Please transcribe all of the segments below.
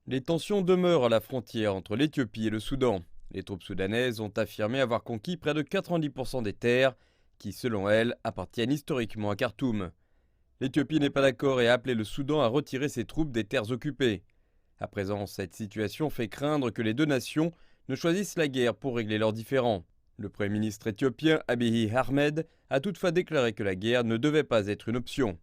Les tensions demeurent à la frontière entre l'Éthiopie et le Soudan. Les troupes soudanaises ont affirmé avoir conquis près de 90% des terres qui, selon elles, appartiennent historiquement à Khartoum. L'Éthiopie n'est pas d'accord et a appelé le Soudan à retirer ses troupes des terres occupées. À présent, cette situation fait craindre que les deux nations ne choisissent la guerre pour régler leurs différends. Le Premier ministre éthiopien Abiy Ahmed a toutefois déclaré que la guerre ne devait pas être une option.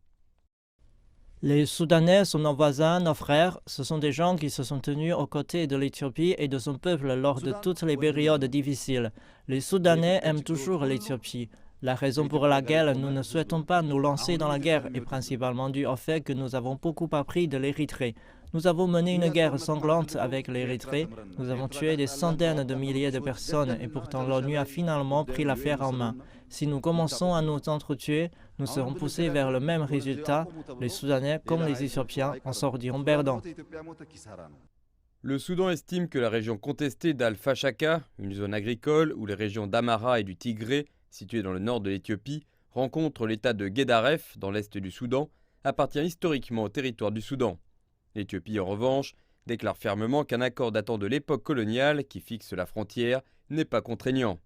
Les Soudanais sont nos voisins, nos frères. Ce sont des gens qui se sont tenus aux côtés de l'Éthiopie et de son peuple lors de toutes les périodes difficiles. Les Soudanais aiment toujours l'Éthiopie. La raison pour laquelle nous ne souhaitons pas nous lancer dans la guerre est principalement due au fait que nous avons beaucoup appris de l'Érythrée. Nous avons mené une guerre sanglante avec l'Érythrée. Nous avons tué des centaines de milliers de personnes et pourtant l'ONU a finalement pris l'affaire en main. Si nous commençons à nous entretuer, nous serons poussés vers le même résultat. Les Soudanais, comme les Éthiopiens, en sortiront perdants. Le Soudan estime que la région contestée d'Al-Fashaka, une zone agricole où les régions d'Amara et du Tigré, situées dans le nord de l'Éthiopie, rencontrent l'état de Guédaref, dans l'est du Soudan, appartient historiquement au territoire du Soudan. L'Éthiopie, en revanche, déclare fermement qu'un accord datant de l'époque coloniale, qui fixe la frontière, n'est pas contraignant.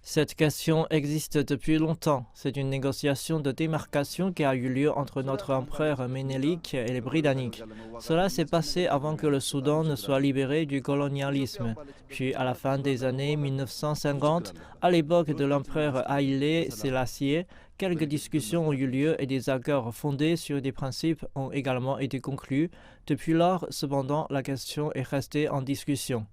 Cette question existe depuis longtemps. C'est une négociation de démarcation qui a eu lieu entre notre empereur Ménélique et les Britanniques. Cela s'est passé avant que le Soudan ne soit libéré du colonialisme. Puis, à la fin des années 1950, à l'époque de l'empereur Haïlé Sélassié, quelques discussions ont eu lieu et des accords fondés sur des principes ont également été conclus. Depuis lors, cependant, la question est restée en discussion.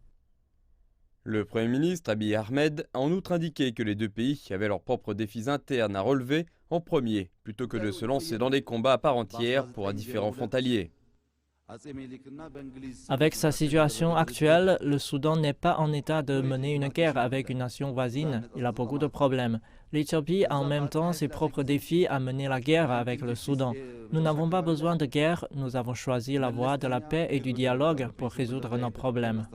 Le Premier ministre Abiy Ahmed a en outre indiqué que les deux pays avaient leurs propres défis internes à relever en premier, plutôt que de se lancer dans des combats à part entière pour un différend frontalier. Avec sa situation actuelle, le Soudan n'est pas en état de mener une guerre avec une nation voisine. Il a beaucoup de problèmes. L'Éthiopie a en même temps ses propres défis à mener la guerre avec le Soudan. Nous n'avons pas besoin de guerre, nous avons choisi la voie de la paix et du dialogue pour résoudre nos problèmes.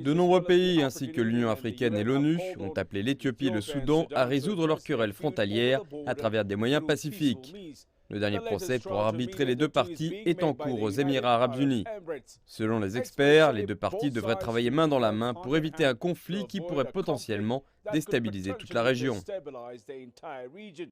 De nombreux pays ainsi que l'Union africaine et l'ONU ont appelé l'Éthiopie et le Soudan à résoudre leurs querelles frontalières à travers des moyens pacifiques. Le dernier procès pour arbitrer les deux parties est en cours aux Émirats arabes unis. Selon les experts, les deux parties devraient travailler main dans la main pour éviter un conflit qui pourrait potentiellement déstabiliser toute la région.